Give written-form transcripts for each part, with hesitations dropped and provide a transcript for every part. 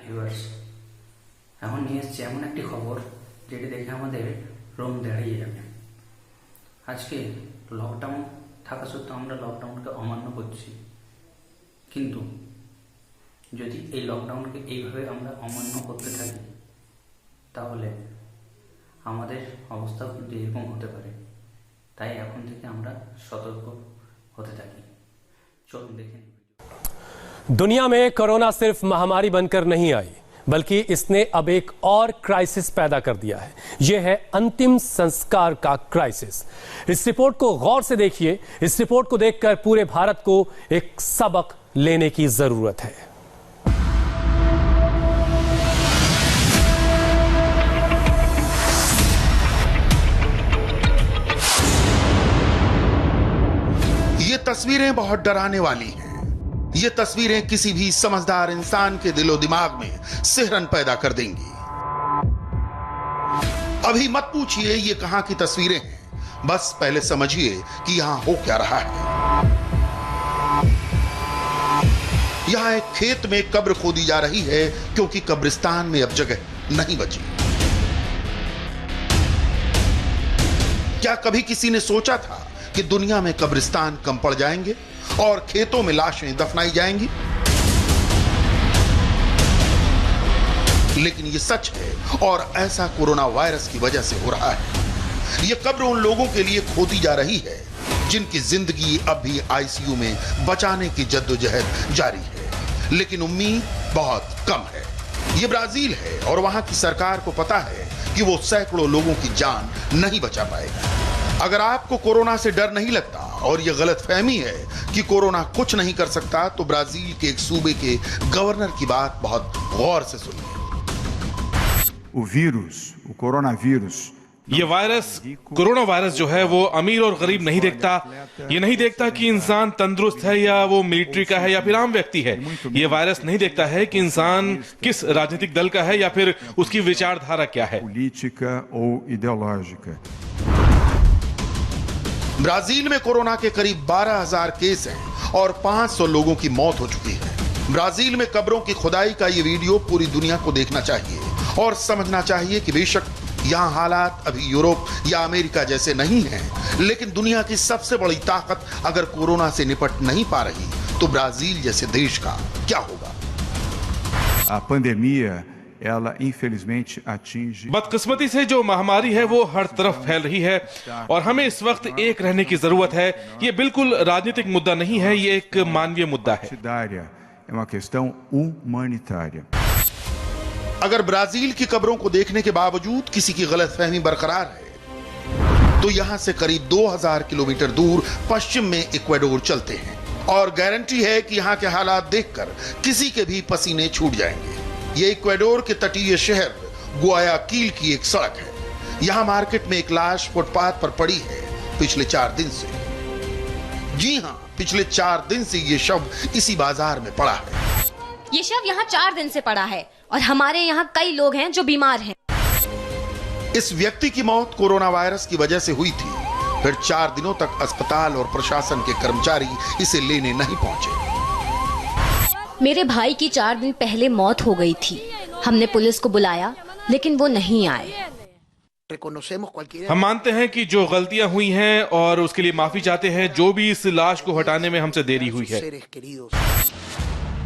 Viewers, এখন নিয়ে এসেছি এমন একটি খবর যেটি দেখে আমাদের রোম দাঁড়িয়ে যাবে। আজকে লকডাউন থাকা সত্ত্বেও আমরা লকডাউনকে অমান্য করছি, কিন্তু যদি এই লকডাউনকে এইভাবে আমরা অমান্য করতে থাকি তাহলে আমাদের অবস্থা কিন্তু এরকম হতে পারে। তাই এখন থেকে আমরা সতর্ক হতে থাকি। চলুন দেখে নিই। दुनिया में कोरोना सिर्फ महामारी बनकर नहीं आई, बल्कि इसने अब एक और क्राइसिस पैदा कर दिया है। यह है अंतिम संस्कार का क्राइसिस। इस रिपोर्ट को गौर से देखिए। इस रिपोर्ट को देखकर पूरे भारत को एक सबक लेने की जरूरत है। ये तस्वीरें बहुत डराने वाली हैं। ये तस्वीरें किसी भी समझदार इंसान के दिलो दिमाग में सिहरन पैदा कर देंगी। अभी मत पूछिए ये कहां की तस्वीरें हैं, बस पहले समझिए कि यहां हो क्या रहा है। यहां एक खेत में कब्र खोदी जा रही है क्योंकि कब्रिस्तान में अब जगह नहीं बची। क्या कभी किसी ने सोचा था कि दुनिया में कब्रिस्तान कम पड़ जाएंगे और खेतों में लाशें दफनाई जाएंगी? लेकिन यह सच है और ऐसा कोरोना वायरस की वजह से हो रहा है। यह कब्र उन लोगों के लिए खोदी जा रही है जिनकी जिंदगी अब भी आईसीयू में बचाने की जद्दोजहद जारी है, लेकिन उम्मीद बहुत कम है। यह ब्राजील है और वहां की सरकार को पता है कि वो सैकड़ों लोगों की जान नहीं बचा पाएगा। अगर आपको कोरोना से डर नहीं लगता और यह गलतफहमी है कि कोरोना कुछ नहीं कर सकता, तो ब्राजील के एक सूबे के गवर्नर की बात बहुत गौर से सुनिए। o coronavírus, ये वायरस, कोरोना वायरस जो है वो अमीर और गरीब नहीं देखता। ये नहीं देखता कि इंसान तंदुरुस्त है या वो मिलिट्री का है या फिर आम व्यक्ति है। ये वायरस नहीं देखता है कि इंसान किस राजनीतिक दल का है या फिर उसकी विचारधारा क्या है। política ou ideológica. ब्राजील में कोरोना के करीब 12,000 केस हैं और 500 लोगों की मौत हो चुकी है। ब्राजील में कब्रों की खुदाई का ये वीडियो पूरी दुनिया को देखना चाहिए और समझना चाहिए कि बेशक यहाँ हालात अभी यूरोप या अमेरिका जैसे नहीं हैं, लेकिन दुनिया की सबसे बड़ी ताकत अगर कोरोना से निपट नहीं पा रही तो ब्राजील जैसे देश का क्या होगा? A pandemia, ela infelizmente atinge. बदकिस्मती से जो महामारी है वो हर तरफ फैल रही है और हमें इस वक्त एक रहने की जरूरत है। ये बिल्कुल राजनीतिक मुद्दा नहीं है, ये एक मानवीय मुद्दा है। É uma questão humanitária. अगर ब्राजील की कब्रों को देखने के बावजूद किसी की गलतफहमी बरकरार है तो यहां से करीब 2000 किलोमीटर दूर पश्चिम में इक्वाडोर चलते हैं और गारंटी है कि यहां के हालात देखकर किसी के भी पसीने छूट जाएंगे। ये इक्वाडोर के तटीय शहर गुआयाकिल की एक सड़क है। यहां मार्केट में एक लाश फुटपाथ पर पड़ी है पिछले 4 दिन से। जी हां, पिछले 4 दिन से ये शव इसी बाजार में पड़ा है। ये शव यहाँ 4 दिन से पड़ा है और हमारे यहाँ कई लोग हैं जो बीमार हैं। इस व्यक्ति की मौत कोरोना वायरस की वजह से हुई थी। फिर 4 दिनों तक अस्पताल और प्रशासन के कर्मचारी इसे लेने नहीं पहुंचे। मेरे भाई की 4 दिन पहले मौत हो गई थी। हमने पुलिस को बुलाया लेकिन वो नहीं आए। हम मानते हैं कि जो गलतियां हुई हैं और उसके लिए माफी चाहते हैं। जो भी इस लाश को हटाने में हमसे देरी हुई है।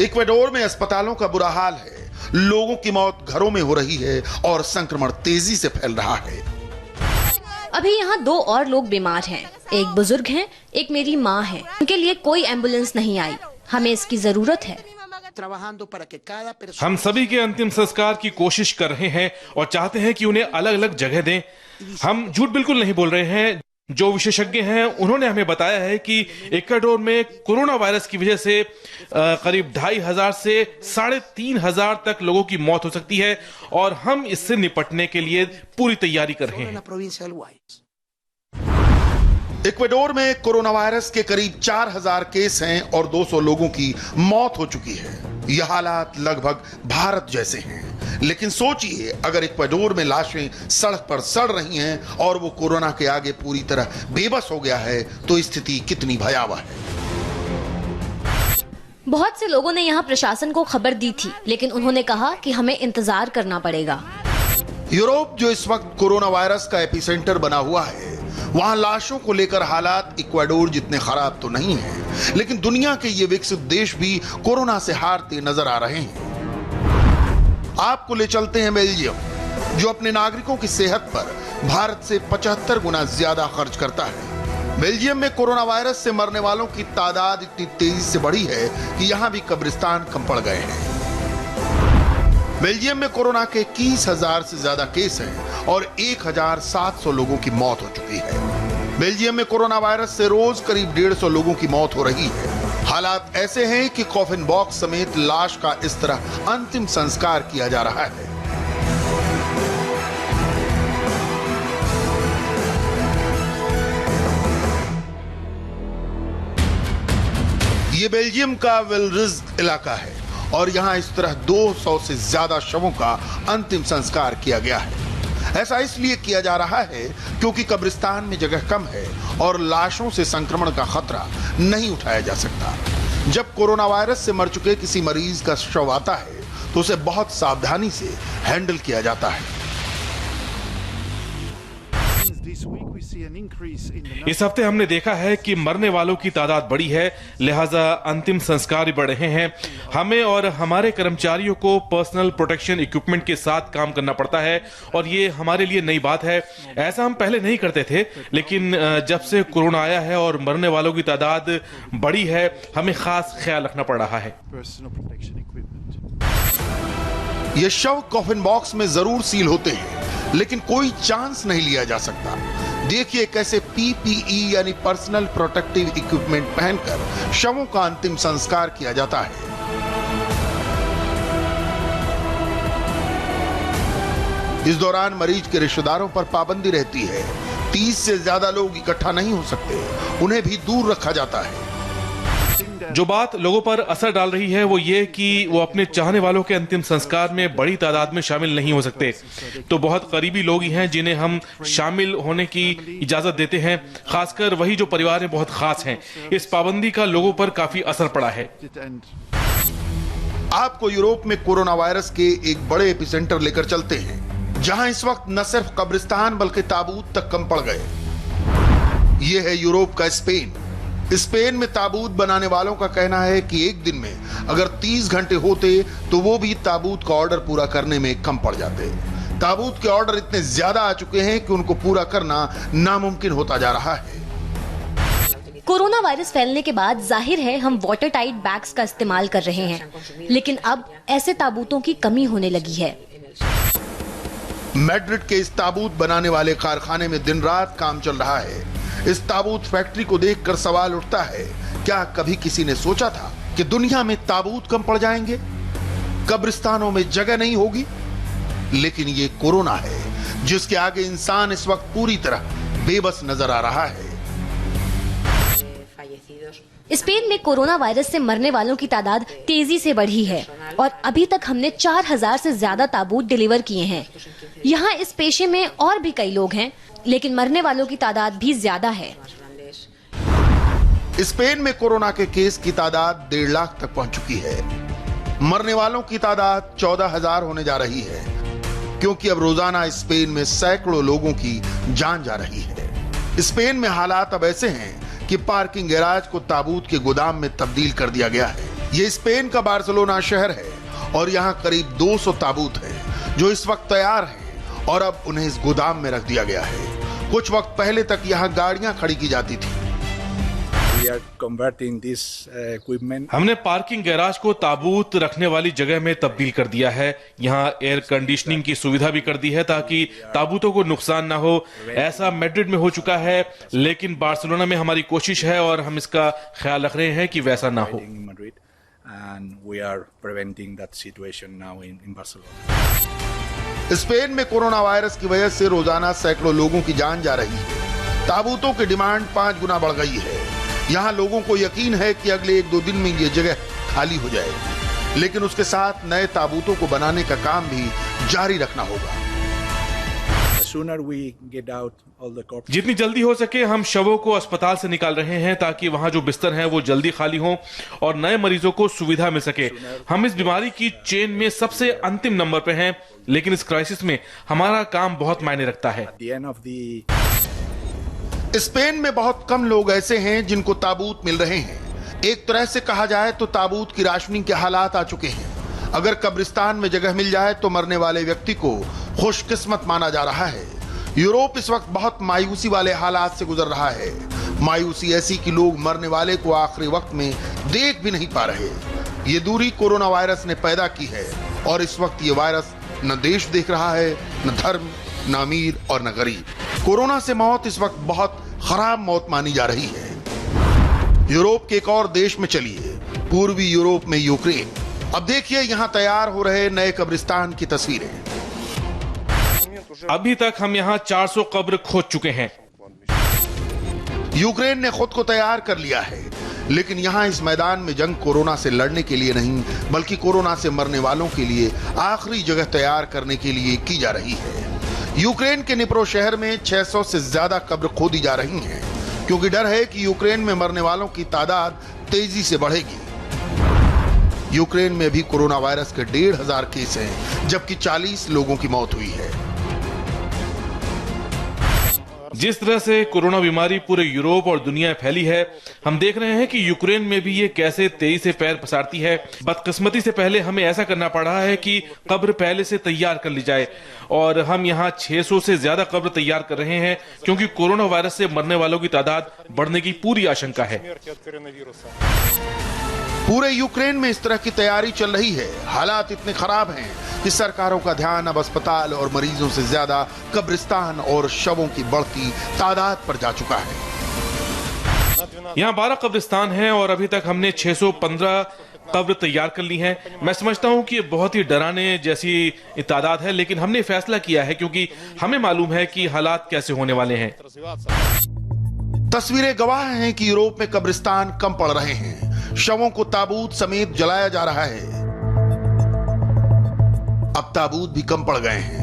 इक्वाडोर में अस्पतालों का बुरा हाल है, लोगों की मौत घरों में हो रही है और संक्रमण तेजी से फैल रहा है। अभी यहाँ 2 और लोग बीमार हैं। एक बुजुर्ग हैं, एक मेरी माँ है। उनके लिए कोई एम्बुलेंस नहीं आई। हमें इसकी जरूरत है। हम सभी के अंतिम संस्कार की कोशिश कर रहे हैं और चाहते हैं कि उन्हें अलग अलग जगह दें। हम झूठ बिल्कुल नहीं बोल रहे हैं। जो विशेषज्ञ हैं उन्होंने हमें बताया है कि इक्वाडोर में कोरोना वायरस की वजह से करीब 2500 से 3500 तक लोगों की मौत हो सकती है और हम इससे निपटने के लिए पूरी तैयारी कर रहे हैं। इक्वाडोर में कोरोना वायरस के करीब 4000 केस हैं और 200 लोगों की मौत हो चुकी है। यह हालात लगभग भारत जैसे हैं, लेकिन सोचिए अगर इक्वाडोर में लाशें सड़क पर सड़ रही हैं और वो कोरोना के आगे पूरी तरह बेबस हो गया है तो स्थिति कितनी भयावह है। बहुत से लोगों ने यहाँ प्रशासन को खबर दी थी, लेकिन उन्होंने कहा कि हमें इंतजार करना पड़ेगा। यूरोप जो इस वक्त कोरोना वायरस का एपिसेंटर बना हुआ है, वहां लाशों को लेकर हालात इक्वाडोर जितने खराब तो नहीं है, लेकिन दुनिया के ये विकसित देश भी कोरोना से हारते नजर आ रहे हैं। आपको ले चलते हैं बेल्जियम, जो अपने नागरिकों की सेहत पर भारत से 75 गुना ज्यादा खर्च करता है। बेल्जियम में कोरोना वायरस से मरने वालों की तादाद इतनी तेजी से बढ़ी है कि यहां भी कब्रिस्तान कम पड़ गए हैं। बेल्जियम में कोरोना के 21,000 से ज्यादा केस हैं और 1,700 लोगों की मौत हो चुकी है। बेल्जियम में कोरोना वायरस से रोज करीब 150 लोगों की मौत हो रही है। हालात ऐसे हैं कि कॉफिन बॉक्स समेत लाश का इस तरह अंतिम संस्कार किया जा रहा है। ये बेल्जियम का वेलरिज इलाका है और यहां इस तरह 200 से ज्यादा शवों का अंतिम संस्कार किया गया है। ऐसा इसलिए किया जा रहा है क्योंकि कब्रिस्तान में जगह कम है और लाशों से संक्रमण का खतरा नहीं उठाया जा सकता। जब कोरोना वायरस से मर चुके किसी मरीज का शव आता है तो उसे बहुत सावधानी से हैंडल किया जाता है। इस हफ्ते हमने देखा है कि मरने वालों की तादाद बढ़ी है, लिहाजा अंतिम संस्कार भी बढ़ रहे हैं। हमें और हमारे कर्मचारियों को पर्सनल प्रोटेक्शन इक्विपमेंट के साथ काम करना पड़ता है और ये हमारे लिए नई बात है। ऐसा हम पहले नहीं करते थे, लेकिन जब से कोरोना आया है और मरने वालों की तादाद बढ़ी है, हमें खास ख्याल रखना पड़ रहा है। ये शव कॉफिन बॉक्स में जरूर सील होते हैं, लेकिन कोई चांस नहीं लिया जा सकता। देखिए कैसे पीपीई यानी पर्सनल प्रोटेक्टिव इक्विपमेंट पहनकर शवों का अंतिम संस्कार किया जाता है। इस दौरान मरीज के रिश्तेदारों पर पाबंदी रहती है। 30 से ज्यादा लोग इकट्ठा नहीं हो सकते, उन्हें भी दूर रखा जाता है। जो बात लोगों पर असर डाल रही है वो ये कि वो अपने चाहने वालों के अंतिम संस्कार में बड़ी तादाद में शामिल नहीं हो सकते। तो बहुत करीबी लोग ही हैं जिन्हें हम शामिल होने की इजाजत देते हैं, खासकर वही जो परिवार में बहुत खास हैं। इस पाबंदी का लोगों पर काफी असर पड़ा है। आपको यूरोप में कोरोना वायरस के एक बड़े एपिसेंटर लेकर चलते हैं, जहां इस वक्त न सिर्फ कब्रिस्तान बल्कि ताबूत तक कम पड़ गए। यह है यूरोप का स्पेन। स्पेन में ताबूत बनाने वालों का कहना है कि एक दिन में अगर 30 घंटे होते तो वो भी ताबूत का ऑर्डर पूरा करने में कम पड़ जाते। ताबूत के ऑर्डर इतने ज्यादा आ चुके हैं कि उनको पूरा करना नामुमकिन होता जा रहा है। कोरोना वायरस फैलने के बाद जाहिर है हम वाटर टाइट बैग्स का इस्तेमाल कर रहे हैं, लेकिन अब ऐसे ताबूतों की कमी होने लगी है। मैड्रिड के इस ताबूत बनाने वाले कारखाने में दिन रात काम चल रहा है। इस ताबूत फैक्ट्री को देखकर सवाल उठता है, क्या कभी किसी ने सोचा था कि दुनिया में ताबूत कम पड़ जाएंगे, कब्रिस्तानों में जगह नहीं होगी? लेकिन ये कोरोना है जिसके आगे इंसान इस वक्त पूरी तरह बेबस नजर आ रहा है। स्पेन में कोरोना वायरस से मरने वालों की तादाद तेजी से बढ़ी है और अभी तक हमने 4000 से ज्यादा ताबूत डिलीवर किए हैं। यहाँ इस पेशे में और भी कई लोग हैं, लेकिन मरने वालों की तादाद भी ज्यादा है। स्पेन में कोरोना के केस की तादाद 1.5 लाख तक पहुंच चुकी है। मरने वालों की तादाद 14,000 होने जा रही है, क्योंकि अब रोजाना स्पेन में सैकड़ों लोगों की जान जा रही है। स्पेन में हालात अब ऐसे हैं कि पार्किंग गैराज को ताबूत के गोदाम में तब्दील कर दिया गया है। ये स्पेन का बार्सिलोना शहर है और यहाँ करीब 200 ताबूत हैं जो इस वक्त तैयार हैं और अब उन्हें इस गोदाम में रख दिया गया है। कुछ वक्त पहले तक यहाँ गाड़ियां खड़ी की जाती थी। हमने पार्किंग गैराज को ताबूत रखने वाली जगह में तब्दील कर दिया है। यहाँ एयर कंडीशनिंग की सुविधा भी कर दी है ताकि ताबूतों को नुकसान ना हो। ऐसा मैड्रिड में हो चुका है, लेकिन बार्सिलोना में हमारी कोशिश है और हम इसका ख्याल रख रहे हैं कि वैसा ना हो। स्पेन में कोरोना वायरस की वजह से रोजाना सैकड़ों लोगों की जान जा रही है। ताबूतों की डिमांड 5 गुना बढ़ गई है। यहाँ लोगों को यकीन है कि अगले 1-2 दिन में ये जगह खाली हो जाएगी, लेकिन उसके साथ नए ताबूतों को बनाने का काम भी जारी रखना होगा। sooner we get out all the corpses. जितनी जल्दी हो सके हम शवों को अस्पताल से निकाल रहे हैं ताकि वहां जो बिस्तर हैं वो जल्दी खाली हों और नए मरीजों को सुविधा मिल सके। हम इस बीमारी की चेन में सबसे अंतिम नंबर पे हैं, लेकिन इस क्राइसिस में हमारा काम बहुत मायने रखता है। At the end of the Spain में बहुत कम लोग ऐसे हैं जिनको ताबूत मिल रहे हैं। एक तरह से कहा जाए तो ताबूत की राशनिंग के हालात आ चुके हैं। अगर कब्रिस्तान में जगह मिल जाए तो मरने वाले व्यक्ति को खुशकिस्मत माना जा रहा है। यूरोप इस वक्त बहुत मायूसी वाले हालात से गुजर रहा है। मायूसी ऐसी कि लोग मरने वाले को आखिरी वक्त में देख भी नहीं पा रहे। ये दूरी कोरोना वायरस ने पैदा की है और इस वक्त ये वायरस न देश देख रहा है, न धर्म, न अमीर और न गरीब। कोरोना से मौत इस वक्त बहुत खराब मौत मानी जा रही है। यूरोप के एक और देश में चलिए, पूर्वी यूरोप में यूक्रेन। अब देखिए यहाँ तैयार हो रहे नए कब्रिस्तान की तस्वीरें। अभी तक हम यहाँ 400 कब्र खोद चुके हैं। यूक्रेन ने खुद को तैयार कर लिया है, लेकिन यहाँ इस मैदान में जंग कोरोना से लड़ने के लिए नहीं, बल्कि कोरोना से मरने वालों के लिए आखिरी जगह तैयार करने के लिए की जा रही है। यूक्रेन के निप्रो शहर में 600 से ज्यादा कब्र खोदी जा रही हैं, क्योंकि डर है कि यूक्रेन में मरने वालों की तादाद तेजी से बढ़ेगी। यूक्रेन में भी कोरोना वायरस के 1,500 केस हैं, जबकि 40 लोगों की मौत हुई है। जिस तरह से कोरोना बीमारी पूरे यूरोप और दुनिया में फैली है, हम देख रहे हैं कि यूक्रेन में भी ये कैसे तेजी से पैर पसारती है। बदकिस्मती से पहले हमें ऐसा करना पड़ा है कि कब्र पहले से तैयार कर ली जाए, और हम यहाँ 600 से ज्यादा कब्र तैयार कर रहे हैं, क्योंकि कोरोना वायरस से मरने वालों की तादाद बढ़ने की पूरी आशंका है। पूरे यूक्रेन में इस तरह की तैयारी चल रही है। हालात इतने खराब हैं कि सरकारों का ध्यान अब अस्पताल और मरीजों से ज्यादा कब्रिस्तान और शवों की बढ़ती तादाद पर जा चुका है। यहाँ 12 कब्रिस्तान हैं और अभी तक हमने 615 कब्र तैयार कर ली हैं। मैं समझता हूँ कि ये बहुत ही डराने जैसी तादाद है, लेकिन हमने फैसला किया है क्योंकि हमें मालूम है कि हालात कैसे होने वाले हैं। तस्वीरें गवाह हैं कि यूरोप में कब्रिस्तान कम पड़ रहे हैं। शवों को ताबूत समेत जलाया जा रहा है। अब ताबूत भी कम पड़ गए हैं।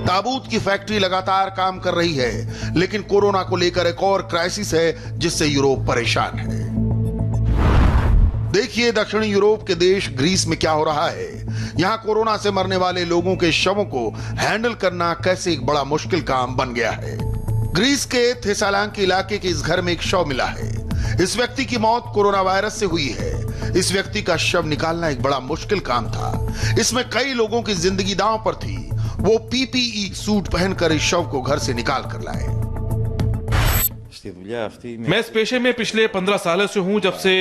ताबूत की फैक्ट्री लगातार काम कर रही है, लेकिन कोरोना को लेकर एक और क्राइसिस है जिससे यूरोप परेशान है। देखिए दक्षिणी यूरोप के देश ग्रीस में क्या हो रहा है। यहां कोरोना से मरने वाले लोगों के शवों को हैंडल करना कैसे एक बड़ा मुश्किल काम बन गया है। ग्रीस के थेसालांकी इलाके के इस घर में एक शव मिला है। इस व्यक्ति की मौत कोरोना वायरस से हुई है। इस व्यक्ति का शव निकालना एक बड़ा मुश्किल काम था। इसमें कई लोगों की जिंदगी दांव पर थी। वो पीपीई सूट पहनकर इस शव को घर से निकाल कर लाए। मैं इस पेशे में पिछले 15 सालों से हूं। जब से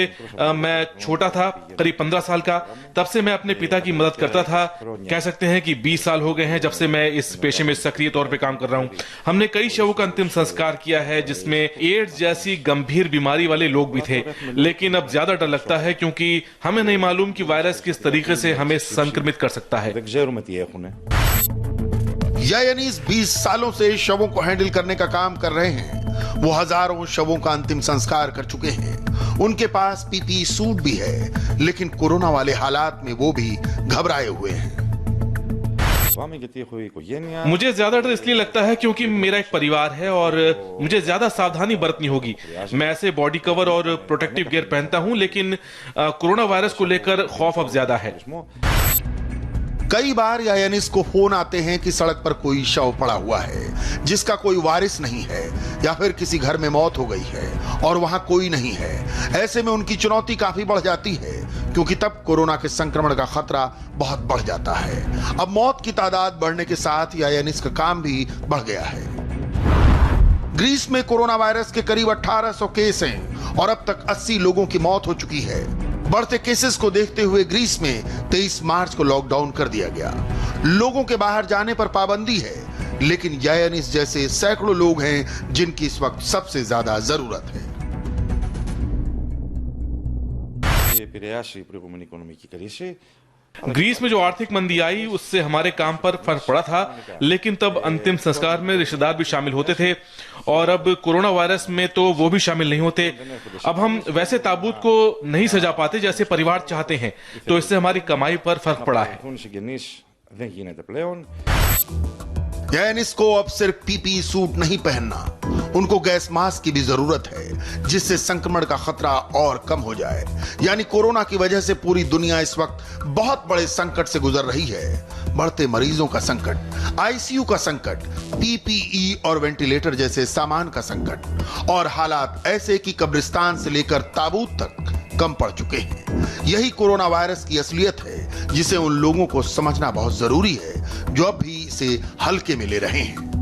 मैं छोटा था, करीब 15 साल का, तब से मैं अपने पिता की मदद करता था। कह सकते हैं कि 20 साल हो गए हैं जब से मैं इस पेशे में सक्रिय तौर पे काम कर रहा हूं। हमने कई शवों का अंतिम संस्कार किया है जिसमें एड्स जैसी गंभीर बीमारी वाले लोग भी थे, लेकिन अब ज्यादा डर लगता है क्योंकि हमें नहीं मालूम कि वायरस किस तरीके से हमें संक्रमित कर सकता है। यानीस 20 सालों से शवों को हैंडल करने का काम कर रहे हैं। वो हजारों शवों का अंतिम संस्कार कर चुके हैं। उनके पास पीपीई सूट भी है, लेकिन कोरोना वाले हालात में वो भी घबराए हुए हैं। मुझे ज्यादा डर इसलिए लगता है क्योंकि मेरा एक परिवार है और मुझे ज्यादा सावधानी बरतनी होगी। मैं ऐसे बॉडी कवर और प्रोटेक्टिव गियर पहनता हूं, लेकिन कोरोना वायरस को लेकर खौफ अब ज्यादा है। कई बार यानीस को फोन आते हैं कि सड़क पर कोई शव पड़ा हुआ है जिसका कोई वारिस नहीं है, या फिर किसी घर में मौत हो गई है और वहां कोई नहीं है। ऐसे में उनकी चुनौती काफी बढ़ जाती है, क्योंकि तब कोरोना के संक्रमण का खतरा बहुत बढ़ जाता है। अब मौत की तादाद बढ़ने के साथ यानीस का काम भी बढ़ गया है। ग्रीस में कोरोना वायरस के करीब 1800 केस हैं और अब तक 80 लोगों की मौत हो चुकी है। बढ़ते केसेस को देखते हुए ग्रीस में 23 मार्च को लॉकडाउन कर दिया गया। लोगों के बाहर जाने पर पाबंदी है, लेकिन यानीस जैसे सैकड़ों लोग हैं जिनकी इस वक्त सबसे ज्यादा जरूरत है। ग्रीस में जो आर्थिक मंदी आई उससे हमारे काम पर फर्क पड़ा था, लेकिन तब अंतिम संस्कार में रिश्तेदार भी शामिल होते थे और अब कोरोना वायरस में तो वो भी शामिल नहीं होते। अब हम वैसे ताबूत को नहीं सजा पाते जैसे परिवार चाहते हैं, तो इससे हमारी कमाई पर फर्क पड़ा है। Regina de Leon. यानी को अब सिर्फ पीपीई सूट नहीं पहनना, उनको गैस मास्क की भी जरूरत है जिससे संक्रमण का खतरा और कम हो जाए। यानी कोरोना की वजह से पूरी दुनिया इस वक्त बहुत बड़े संकट से गुजर रही है। बढ़ते मरीजों का संकट, आईसीयू का संकट, पीपीई और वेंटिलेटर जैसे सामान का संकट, और हालात ऐसे कि कब्रिस्तान से लेकर ताबूत तक कम पड़ चुके हैं। यही कोरोना वायरस की असलियत है जिसे उन लोगों को समझना बहुत जरूरी है जो अब भी इसे हल्के में ले रहे हैं।